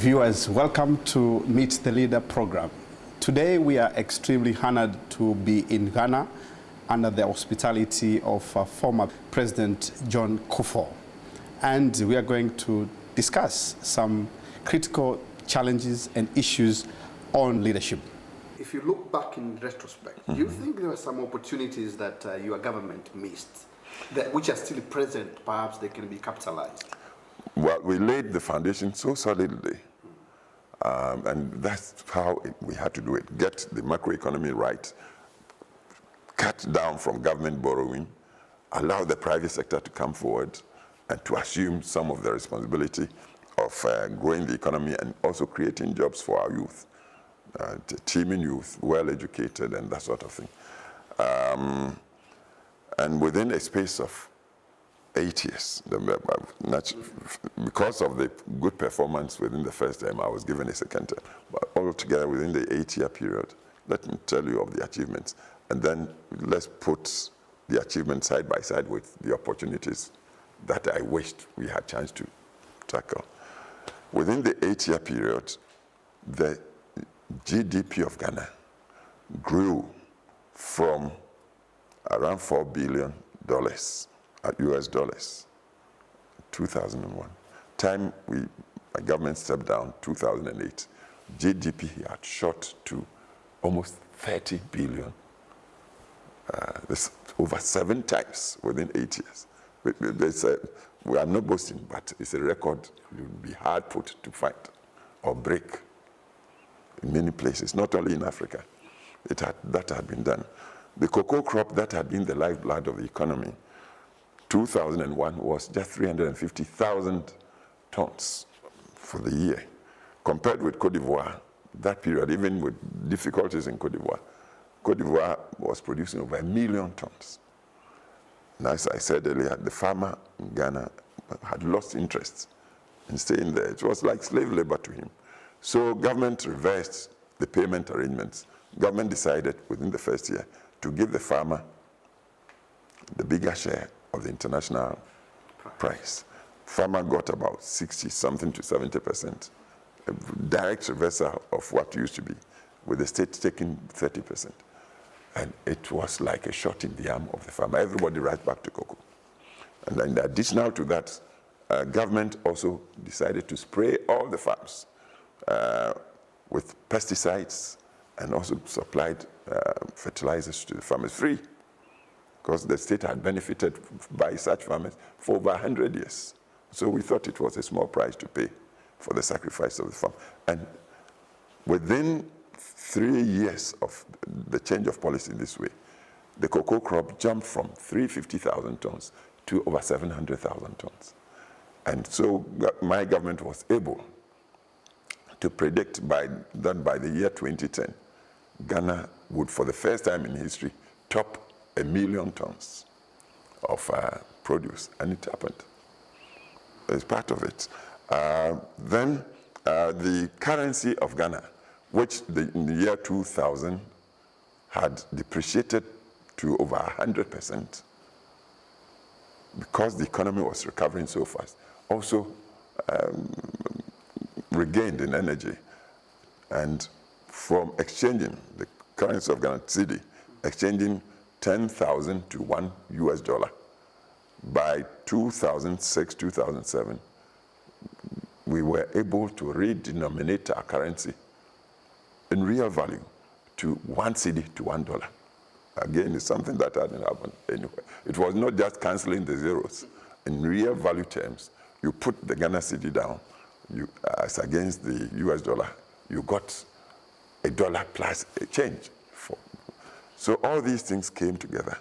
Viewers, welcome to Meet the Leader program. Today we are extremely honored to be in Ghana under the hospitality of former President John Kufuor. And we are going to discuss some critical challenges and issues on leadership. If you look back in retrospect, do you think there were some opportunities that your government missed, which are still present, perhaps they can be capitalized? Well, we laid the foundation so solidly, and that's how we had to do it. Get the macroeconomy right, cut down from government borrowing, allow the private sector to come forward and to assume some of the responsibility of growing the economy and also creating jobs for our youth, teaming youth, well-educated and that sort of thing. And within a space of 8 years, because of the good performance within the first term, I was given a second term. But altogether, within the 8-year period, let me tell you of the achievements. And then let's put the achievements side by side with the opportunities that I wished we had a chance to tackle. Within the 8-year period, the GDP of Ghana grew from around $4 billion US dollars, 2001. Time my government stepped down, 2008, GDP had shot to almost 30 billion. This over 7 times within 8 years. We are not boasting, but it's a record it would be hard put to find or break in many places, not only in Africa. That had been done. The cocoa crop that had been the lifeblood of the economy, 2001 was just 350,000 tons for the year. Compared with Cote d'Ivoire, that period, even with difficulties in Cote d'Ivoire was producing over 1 million tons. And as I said earlier, the farmer in Ghana had lost interest in staying there. It was like slave labor to him. So government reversed the payment arrangements. Government decided within the first year to give the farmer the bigger share of the international price. Farmer got about 60-something to 70%, a direct reversal of what used to be, with the state taking 30%. And it was like a shot in the arm of the farmer. Everybody right back to cocoa. And then additional to that, government also decided to spray all the farms with pesticides and also supplied fertilizers to the farmers free, because the state had benefited by such farmers for over 100 years. So we thought it was a small price to pay for the sacrifice of the farm. And within 3 years of the change of policy in this way, the cocoa crop jumped from 350,000 tons to over 700,000 tons. And so my government was able to predict that by the year 2010, Ghana would, for the first time in history, top 1 million tons of produce, and it happened. It's part of it. Then the currency of Ghana, which in the year 2000 had depreciated to over 100%, because the economy was recovering so fast, also regained in energy. And from exchanging the currency of Ghana cedi, exchanging 10,000 to $1 US. By 2006, 2007, we were able to redenominate our currency in real value to 1 cedi to $1. Again, it's something that hadn't happened anywhere. It was not just canceling the zeros. In real value terms, you put the Ghana cedi down, as against the US dollar, you got $1 plus a change. So all these things came together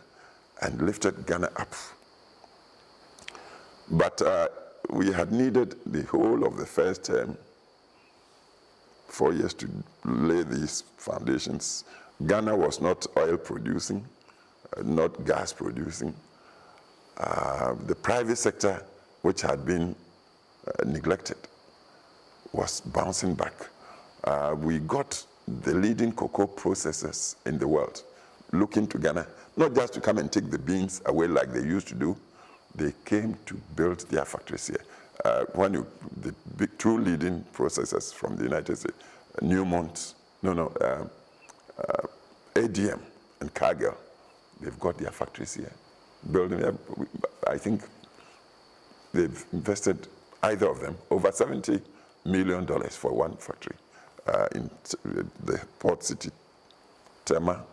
and lifted Ghana up. But we had needed the whole of the first term, 4 years, to lay these foundations. Ghana was not oil producing, not gas producing. The private sector, which had been neglected, was bouncing back. We got the leading cocoa processors in the world looking to Ghana, not just to come and take the beans away like they used to do. They came to build their factories here. The big two leading processors from the United States, ADM and Cargill, they've got their factories here. Building, I think they've invested, either of them, over $70 million for one factory in the port city, Tema,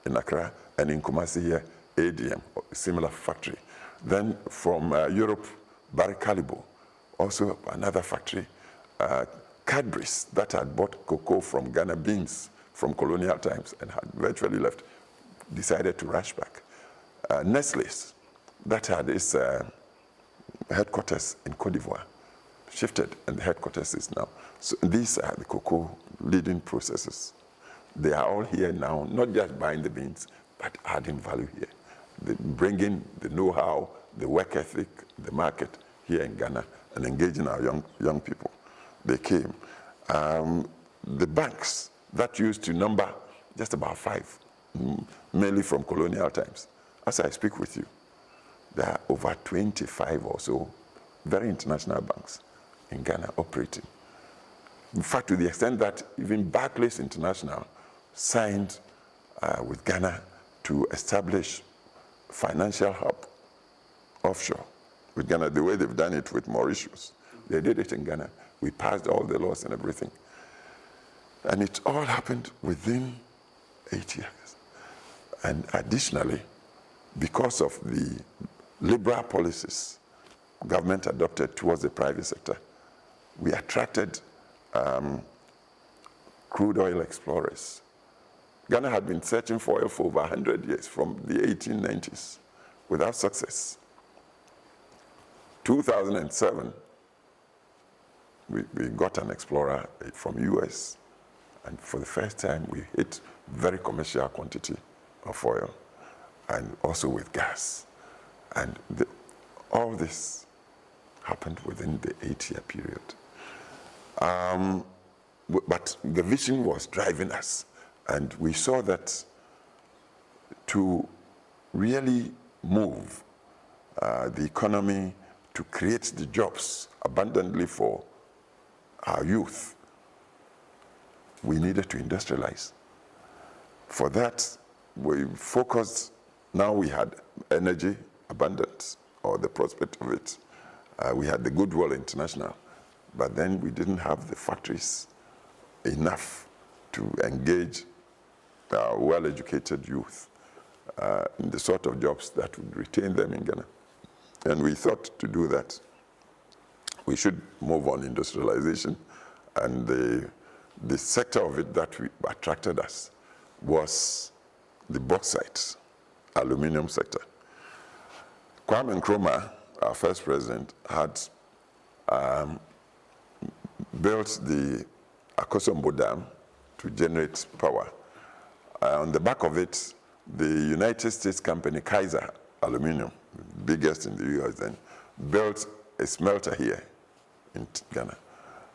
in Accra, and in Kumasi here, ADM, similar factory. Then from Europe, Barry Callebaut, also another factory. Cadbury's, that had bought cocoa from Ghana beans from colonial times and had virtually left, decided to rush back. Nestle's, that had its headquarters in Côte d'Ivoire, shifted, and the headquarters is now. So these are the cocoa leading processors. They are all here now, not just buying the beans, but adding value here. They bringing the know-how, the work ethic, the market here in Ghana, and engaging our young people. They came. The banks that used to number just about 5, mainly from colonial times. As I speak with you, there are over 25 or so very international banks in Ghana operating. In fact, to the extent that even Barclays International signed with Ghana to establish financial hub offshore with Ghana, the way they've done it with Mauritius. They did it in Ghana. We passed all the laws and everything. And it all happened within 8 years. And additionally, because of the liberal policies government adopted towards the private sector, we attracted crude oil explorers. Ghana had been searching for oil for over 100 years, from the 1890s, without success. 2007, we got an explorer from US, and for the first time, we hit very commercial quantity of oil, and also with gas. And all this happened within the 8-year period. But the vision was driving us, and we saw that to really move the economy, to create the jobs abundantly for our youth, we needed to industrialize. For that, we focused. Now we had energy abundance, or the prospect of it. We had the Goodwill International, but then we didn't have the factories enough to engage our well-educated youth in the sort of jobs that would retain them in Ghana. And we thought, to do that, we should move on industrialization, and the sector of it that attracted us was the bauxite, aluminum sector. Kwame Nkrumah, our first president, had built the Akosombo Dam to generate power. On the back of it, the United States company Kaiser Aluminum, biggest in the US then, built a smelter here in Ghana.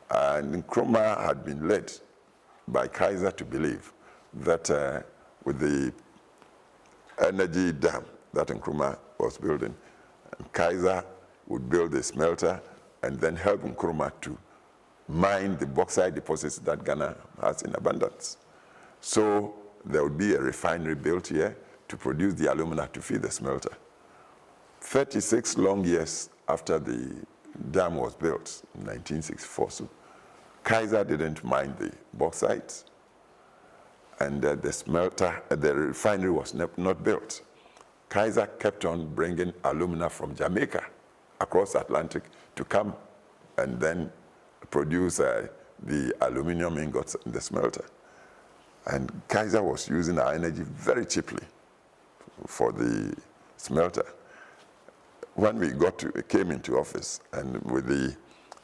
And Nkrumah had been led by Kaiser to believe that with the energy dam that Nkrumah was building, Kaiser would build a smelter and then help Nkrumah to mine the bauxite deposits that Ghana has in abundance. So there would be a refinery built here to produce the alumina to feed the smelter. 36 long years after the dam was built in 1964, so Kaiser didn't mine the bauxite, and the refinery was not built. Kaiser kept on bringing alumina from Jamaica across Atlantic to come and then produce the aluminum ingots in the smelter. And Kaiser was using our energy very cheaply for the smelter. When we came into office, and with the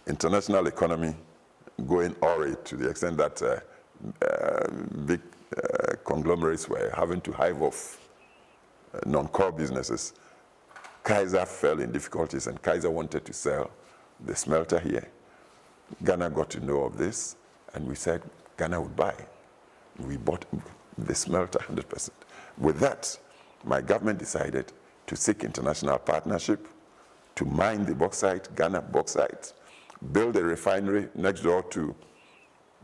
international economy going awry to the extent that big conglomerates were having to hive off non-core businesses, Kaiser fell in difficulties, and Kaiser wanted to sell the smelter here. Ghana got to know of this, and we said Ghana would buy. We bought the smelter 100%. With that, my government decided to seek international partnership to mine the bauxite, Ghana bauxite, build a refinery next door to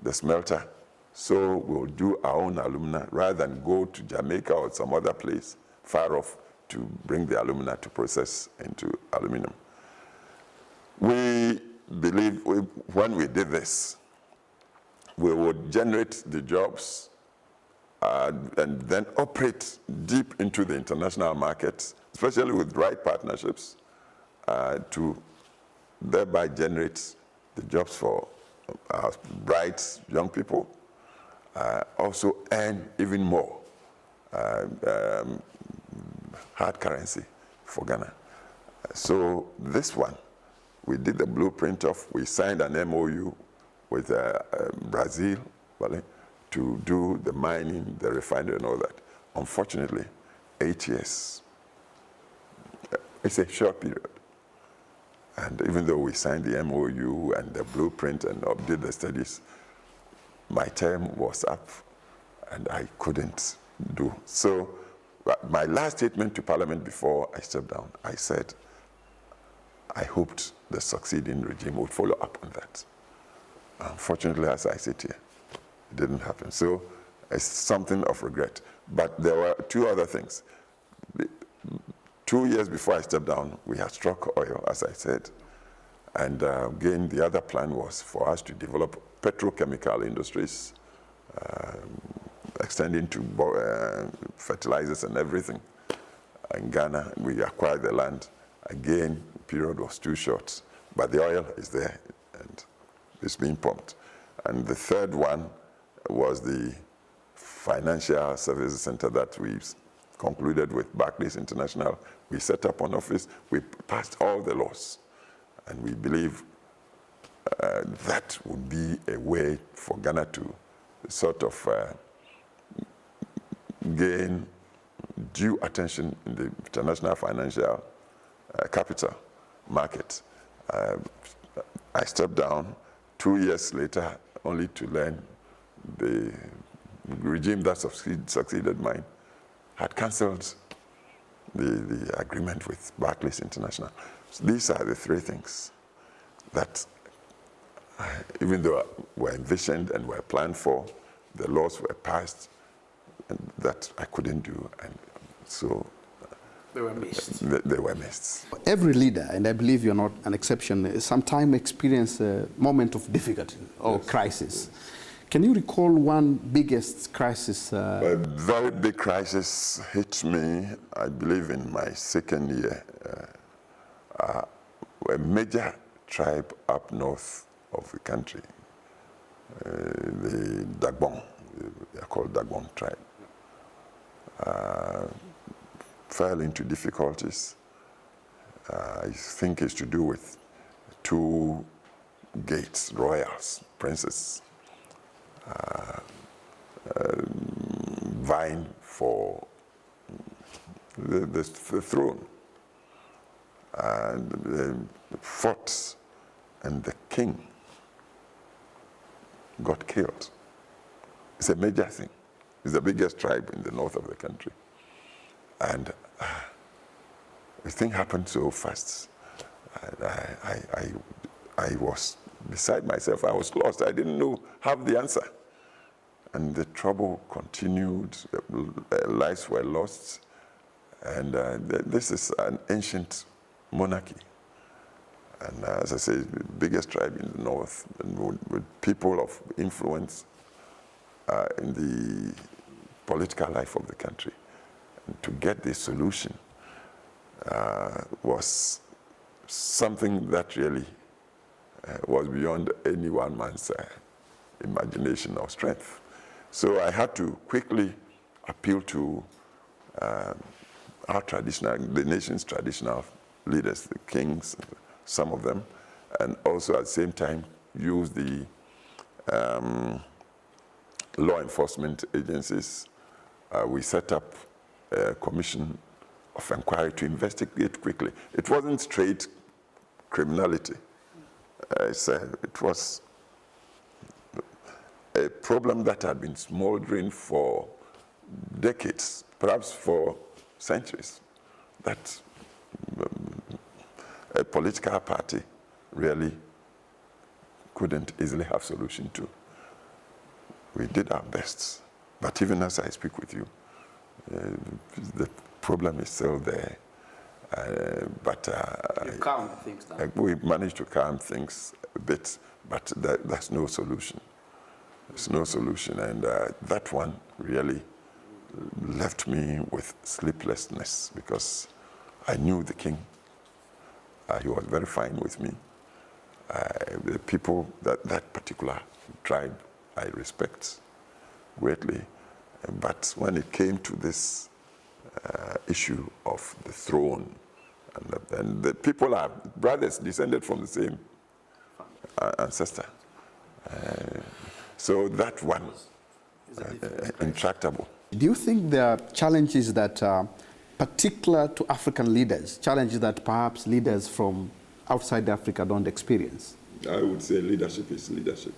the smelter. So we'll do our own alumina rather than go to Jamaica or some other place far off to bring the alumina to process into aluminum. We believe when we did this, we would generate the jobs and then operate deep into the international markets, especially with right partnerships, to thereby generate the jobs for our bright young people, also earn even more hard currency for Ghana. So this one, we did the blueprint of, we signed an MOU with Brazil, to do the mining, the refinery and all that. Unfortunately, 8 years. It's a short period. And even though we signed the MOU and the blueprint and did the studies, my term was up and I couldn't do. So my last statement to Parliament before I stepped down, I said, I hoped the succeeding regime would follow up on that. Unfortunately, as I sit here, it didn't happen. So it's something of regret. But there were two other things. 2 years before I stepped down, we had struck oil, as I said. And again, the other plan was for us to develop petrochemical industries, extending to fertilizers and everything. In Ghana, we acquired the land. Again, the period was too short, but the oil is there and it's being pumped. And the third one was the financial services center that we concluded with Barclays International. We set up an office, we passed all the laws, and we believe that would be a way for Ghana to sort of gain due attention in the international financial capital market. I stepped down 2 years later only to learn the regime that succeeded mine had cancelled the agreement with Barclays International. So these are the three things that, even though were envisioned and were planned for, the laws were passed, and that I couldn't do, and so they were missed. They were missed. Every leader, and I believe you're not an exception, sometimes experience a moment of difficulty or crisis. Can you recall one biggest crisis? A very big crisis hit me, I believe, in my second year. A major tribe up north of the country, the Dagbon, they are called Dagbon tribe, fell into difficulties. I think it's to do with two gates, royals, princes, vying for the throne. And they fought, and the king got killed. It's a major thing. It's the biggest tribe in the north of the country. And the thing happened so fast. I was beside myself. I was lost. I didn't have the answer. And the trouble continued. Lives were lost. And this is an ancient monarchy. And as I say, the biggest tribe in the north, and with people of influence in the political life of the country. And to get the solution was something that really was beyond any one man's imagination or strength. So I had to quickly appeal to the nation's traditional leaders, the kings, some of them, and also at the same time use the law enforcement agencies. We set up a commission of inquiry to investigate quickly. It wasn't straight criminality. It was a problem that had been smoldering for decades, perhaps for centuries. That a political party really couldn't easily have solution to. We did our best, but even as I speak with you, the problem is still there. You calm things down. We managed to calm things a bit, but that's no solution. There's no solution, and that one really left me with sleeplessness because I knew the king. He was very fine with me. The people, that particular tribe, I respect greatly. But when it came to this issue of the throne, and the people are brothers descended from the same ancestor. So that one is intractable. Do you think there are challenges that are particular to African leaders, challenges that perhaps leaders from outside Africa don't experience? I would say leadership is leadership,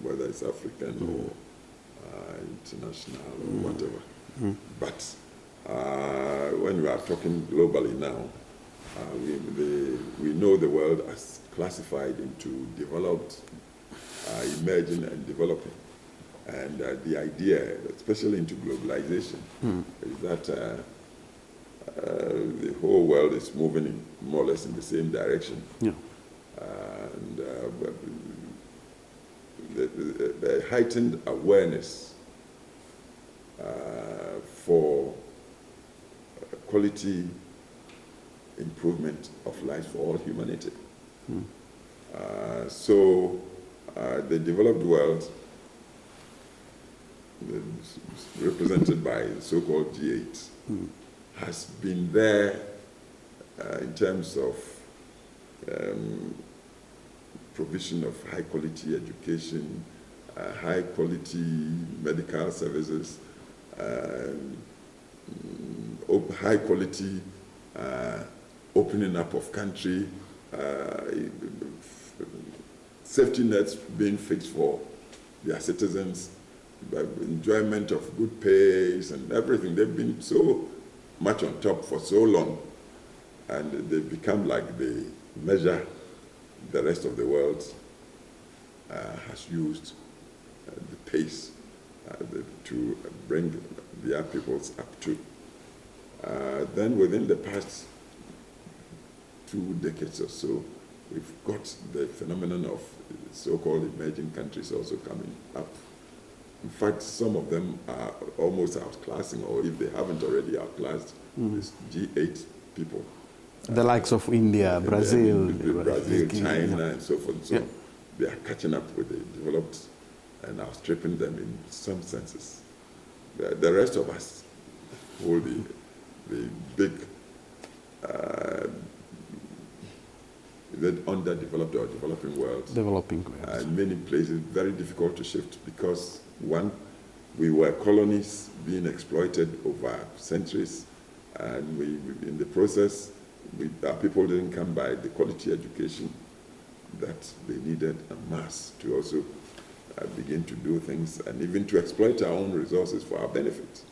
whether it's African or international or whatever. But when we are talking globally now, we know the world as classified into developed, emerging, and developing. And the idea, especially into globalization, is that the whole world is moving in more or less in the same direction. Yeah. And the heightened awareness for quality improvement of life for all humanity. So the developed world, represented by the so-called G8, has been there in terms of provision of high-quality education, high-quality medical services, high-quality opening up of country, safety nets being fixed for their citizens, enjoyment of good pays and everything. They've been so much on top for so long, and they've become like the measure the rest of the world has used the pace to bring their peoples up to. Then within the past 2 decades or so, we've got the phenomenon of so-called emerging countries also coming up. In fact, some of them are almost outclassing, or if they haven't already outclassed, these G8 people. The likes of India, Brazil, Brazil, China, and so forth. So they are catching up with the developed and outstripping them in some senses. The rest of us hold the big the underdeveloped or developing world. Developing world. In many places, very difficult to shift because, one, we were colonies being exploited over centuries, and we in the process, our people didn't come by the quality education that they needed en masse to also begin to do things and even to exploit our own resources for our benefit.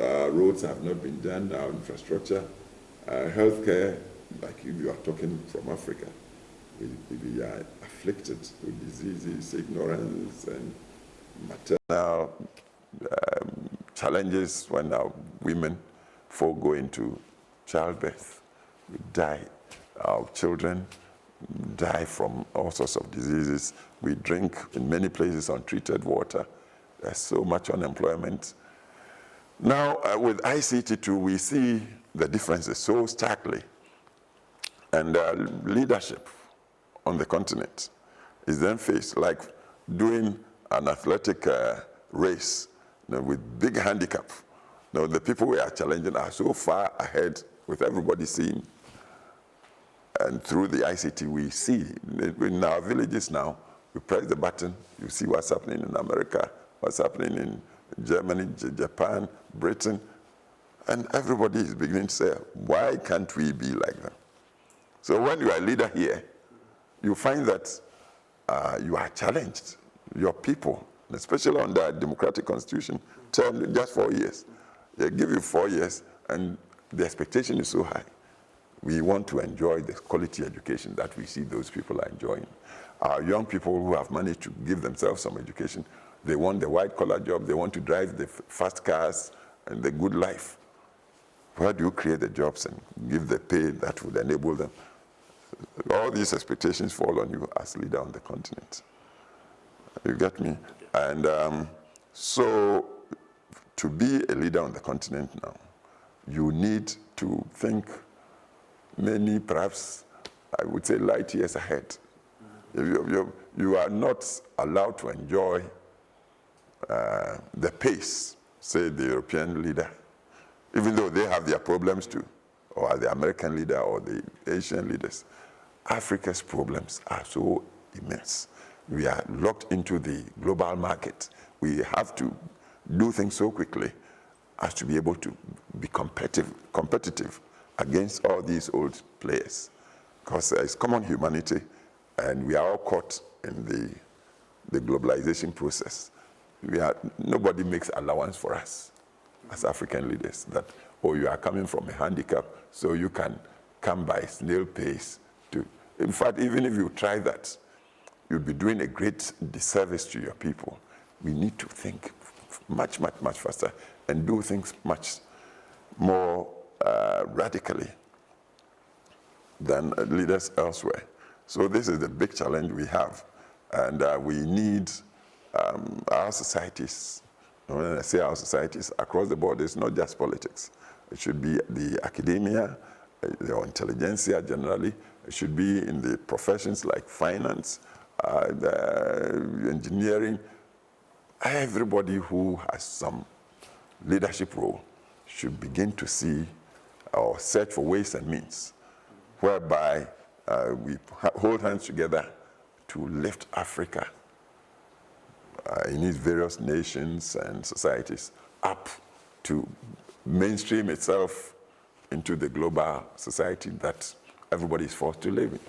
Our roads have not been done, our infrastructure, healthcare, like if you are talking from Africa, we are afflicted with diseases, ignorance, and maternal challenges when our women go into childbirth. We die. Our children die from all sorts of diseases. We drink, in many places, untreated water. There's so much unemployment. Now, with ICT too, we see the differences so starkly. And leadership on the continent is then faced, like doing an athletic race with big handicap. Now, the people we are challenging are so far ahead with everybody seeing. And through the ICT, we see in our villages now, we press the button, you see what's happening in America, what's happening in Germany, Japan, Britain, and everybody is beginning to say, why can't we be like them? So when you are a leader here, you find that you are challenged. Your people, especially under a democratic constitution, term just 4 years. They give you 4 years, and the expectation is so high. We want to enjoy the quality education that we see those people are enjoying. Our young people who have managed to give themselves some education, they want the white-collar job, they want to drive the fast cars and the good life. Where do you create the jobs and give the pay that would enable them? All these expectations fall on you as leader on the continent. You get me? And so to be a leader on the continent now, you need to think many, perhaps, I would say, light years ahead. You are not allowed to enjoy the pace, say, the European leader, even though they have their problems too, or the American leader or the Asian leaders. Africa's problems are so immense. We are locked into the global market. We have to do things so quickly as to be able to be competitive against all these old players. Because it's common humanity, and we are all caught in the globalization process. Nobody makes allowance for us as African leaders that, oh, you are coming from a handicap, so you can come by snail pace. In fact, even if you try that, you'll be doing a great disservice to your people. We need to think much faster and do things much more radically than leaders elsewhere. So this is the big challenge we have. And we need our societies, when I say our societies, across the board, it's not just politics. It should be the academia, the intelligentsia generally. It should be in the professions like finance, the engineering. Everybody who has some leadership role should begin to see or search for ways and means whereby we hold hands together to lift Africa in its various nations and societies up to mainstream itself into the global society that everybody is forced to live in.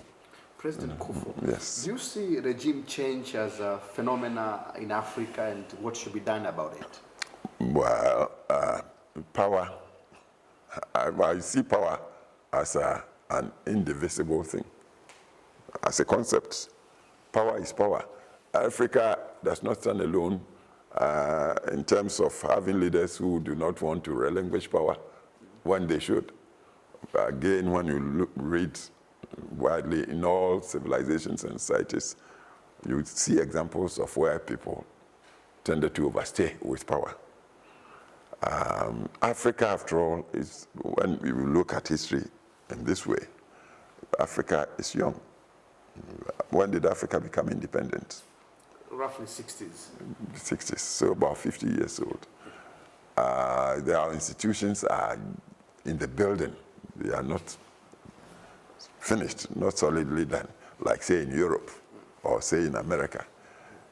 President Kufuor, yes. Do you see regime change as a phenomena in Africa, and what should be done about it? Well, power, I see power as an indivisible thing. As a concept, power is power. Africa does not stand alone in terms of having leaders who do not want to relinquish power when they should. Again, when you read widely in all civilizations and societies, you see examples of where people tended to overstay with power. Africa, after all, is, when we look at history in this way, Africa is young. When did Africa become independent? Roughly 60s. 60s, so about 50 years old. Our institutions are in the building. They are not finished, not solidly done, like say in Europe or say in America.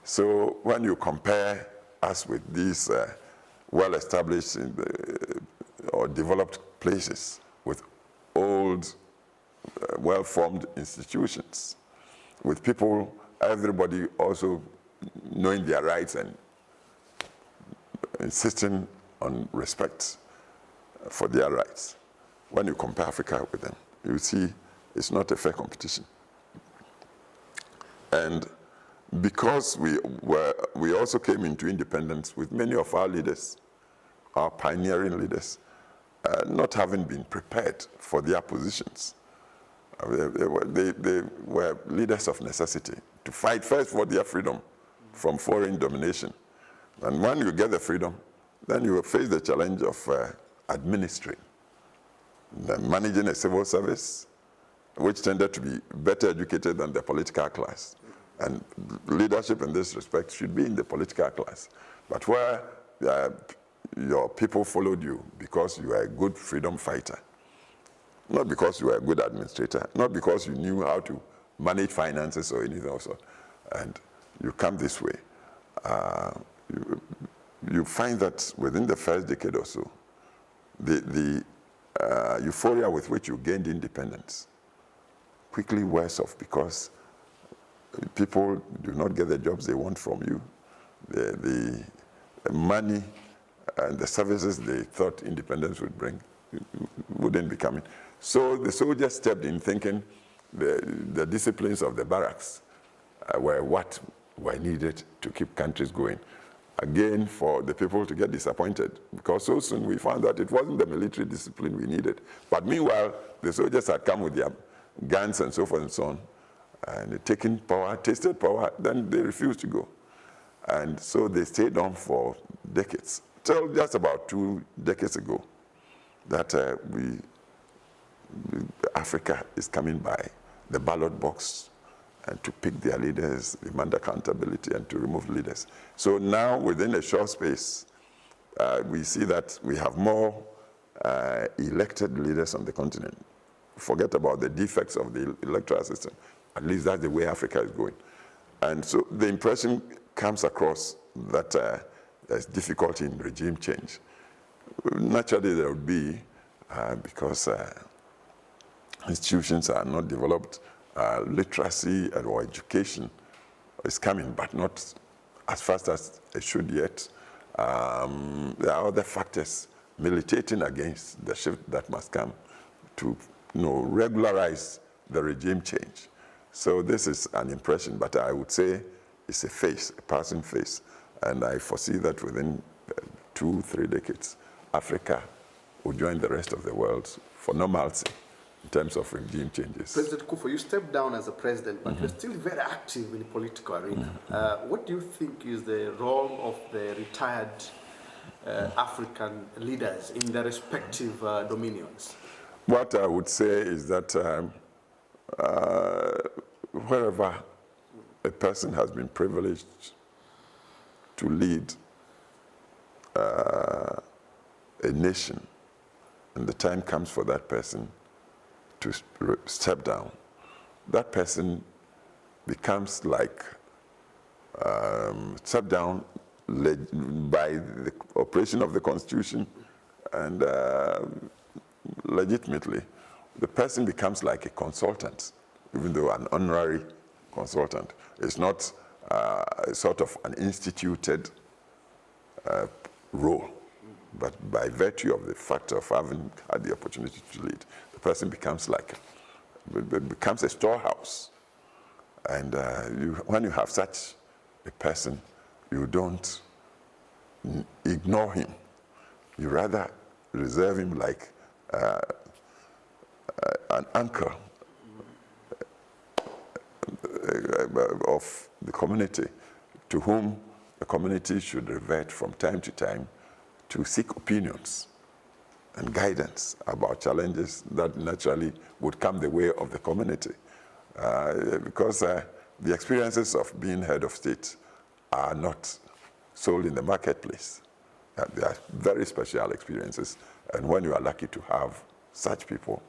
So when you compare us with these well-established or developed places with old, well-formed institutions, with people, everybody also knowing their rights and insisting on respect for their rights. When you compare Africa with them, you see it's not a fair competition. And because we also came into independence with many of our leaders, our pioneering leaders, not having been prepared for their positions. They were leaders of necessity to fight first for their freedom from foreign domination. And when you get the freedom, then you will face the challenge of administering, managing a civil service, which tended to be better educated than the political class. And leadership in this respect should be in the political class. But where your people followed you because you are a good freedom fighter, not because you were a good administrator, not because you knew how to manage finances or anything else, and you come this way, you find that within the first decade or so, the euphoria with which you gained independence quickly wears off because people do not get the jobs they want from you. The money and the services they thought independence would bring wouldn't be coming. So the soldiers stepped in thinking the disciplines of the barracks were what were needed to keep countries going. Again, for the people to get disappointed, because so soon we found that it wasn't the military discipline we needed. But meanwhile, the soldiers had come with their guns and so forth and so on, and taken power, tasted power, then they refused to go. And so they stayed on for decades, till just about 2 decades ago, that Africa is coming by the ballot box and to pick their leaders, demand accountability, and to remove leaders. So now, within a short space, we see that we have more elected leaders on the continent. Forget about the defects of the electoral system. At least that's the way Africa is going. And so the impression comes across that there's difficulty in regime change. Naturally, there would be, because institutions are not developed, literacy or education is coming, but not as fast as it should yet. There are other factors militating against the shift that must come to regularize the regime change. So this is an impression, but I would say it's a phase, a passing phase. And I foresee that within 2-3 decades, Africa will join the rest of the world for normalcy in terms of regime changes. President Kufuor, you stepped down as a president, but you're still very active in the political arena. What do you think is the role of the retired African leaders in their respective dominions? What I would say is that wherever a person has been privileged to lead a nation, and the time comes for that person to step down, that person becomes like step down by the operation of the Constitution, and legitimately, the person becomes like a consultant, even though an honorary consultant. It's not sort of an instituted role, but by virtue of the fact of having had the opportunity to lead, the person becomes becomes a storehouse. And when you have such a person, you don't ignore him. You rather reserve him like an anchor of the community, to whom the community should revert from time to time to seek opinions and guidance about challenges that naturally would come the way of the community. Because the experiences of being head of state are not sold in the marketplace. They are very special experiences, and when you are lucky to have such people,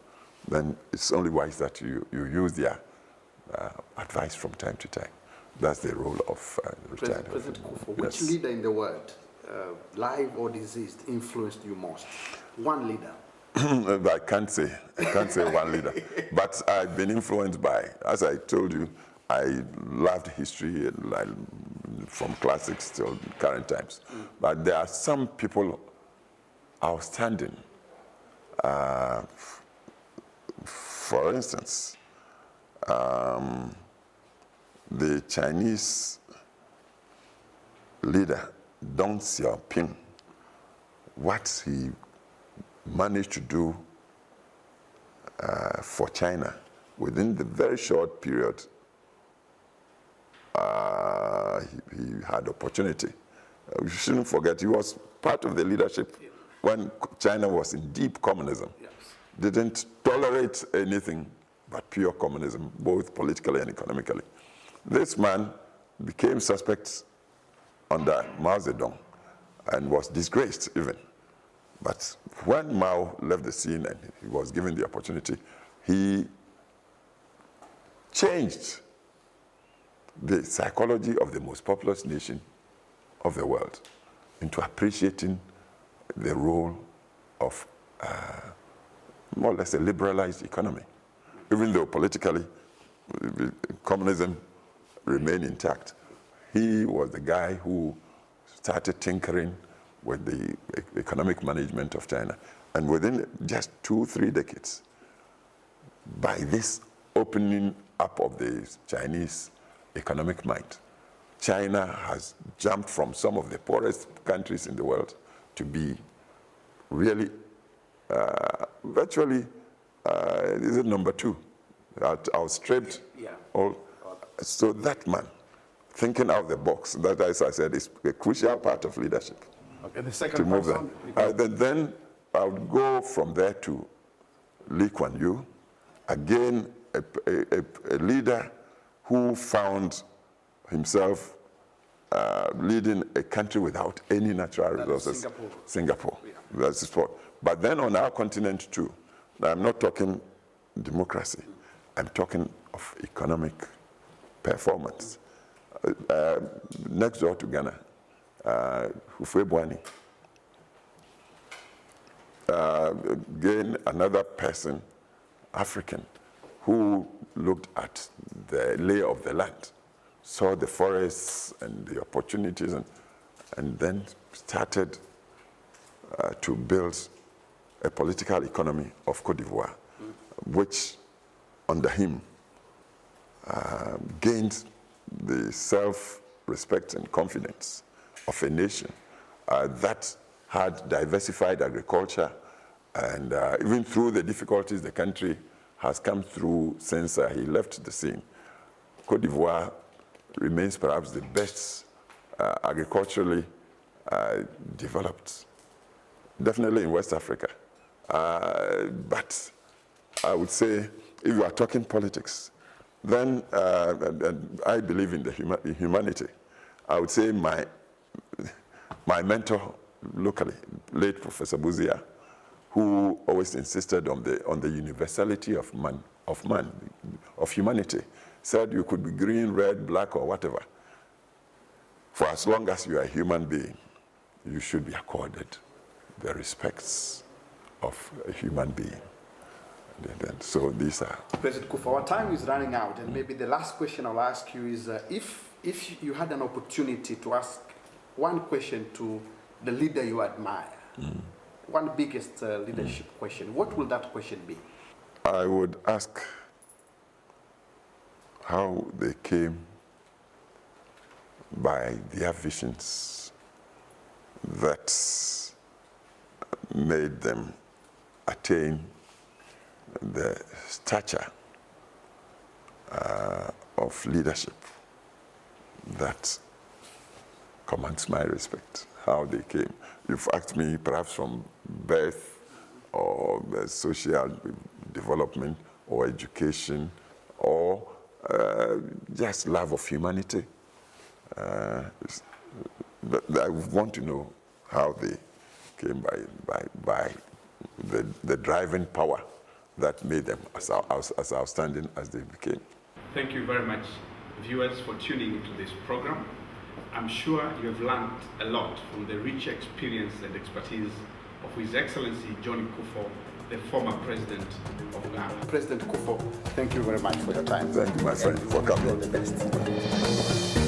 then it's only wise that you use their advice from time to time. That's the role of retired. President Kufuor, which leader in the world, live or deceased, influenced you most? One leader. I can't say one leader, but I've been influenced by, as I told you, I loved history from classics till current times. But there are some people outstanding. For instance, the Chinese leader, Deng Xiaoping, what he managed to do for China within the very short period he had opportunity. We shouldn't forget he was part of the leadership when China was in deep communism. Yes. Didn't tolerate anything but pure communism, both politically and economically. This man became suspect under Mao Zedong and was disgraced even. But when Mao left the scene and he was given the opportunity, he changed the psychology of the most populous nation of the world into appreciating the role of more or less a liberalized economy. Even though politically communism remained intact, he was the guy who started tinkering with the economic management of China. And within just 2-3 decades, by this opening up of the Chinese economic mind, China has jumped from some of the poorest countries in the world to be really virtually, is it number 2? Outstripped all. So that man, thinking out the box, that, as I said, is a crucial part of leadership. Okay, the second to move person. Then I would go from there to Lee Kuan Yew, again a leader who found himself leading a country without any natural resources. Singapore. Yeah. That's the spot. But then on our continent too, now I'm not talking democracy, I'm talking of economic performance. Next door to Ghana, Kufuor, again another person, African, who looked at the lay of the land, saw the forests and the opportunities, and then started to build a political economy of Cote d'Ivoire, which under him gained the self-respect and confidence of a nation that had diversified agriculture, and even through the difficulties the country has come through since he left the scene, Cote d'Ivoire remains perhaps the best agriculturally developed, definitely in West Africa. But I would say, if you are talking politics, then I believe in the humanity. I would say my mentor locally, late Professor Buzia, who always insisted on the universality of humanity, said you could be green, red, black, or whatever. For as long as you are a human being, you should be accorded the respects of a human being. And so these are... President Kufuor, our time is running out, and maybe the last question I'll ask you is, if you had an opportunity to ask one question to the leader you admire, one biggest leadership question, what will that question be? I would ask how they came by their visions that made them attain the stature of leadership that commands my respect. How they came. You've asked me perhaps from birth or social development or education or just love of humanity. But I want to know how they came by the driving power that made them as outstanding as they became. Thank you very much, viewers, for tuning into this program. I'm sure you have learned a lot from the rich experience and expertise of His Excellency John Kufuor, the former president of Ghana. President Kufuor, thank you very much for your time. Thank you, my friend, for coming. All the best.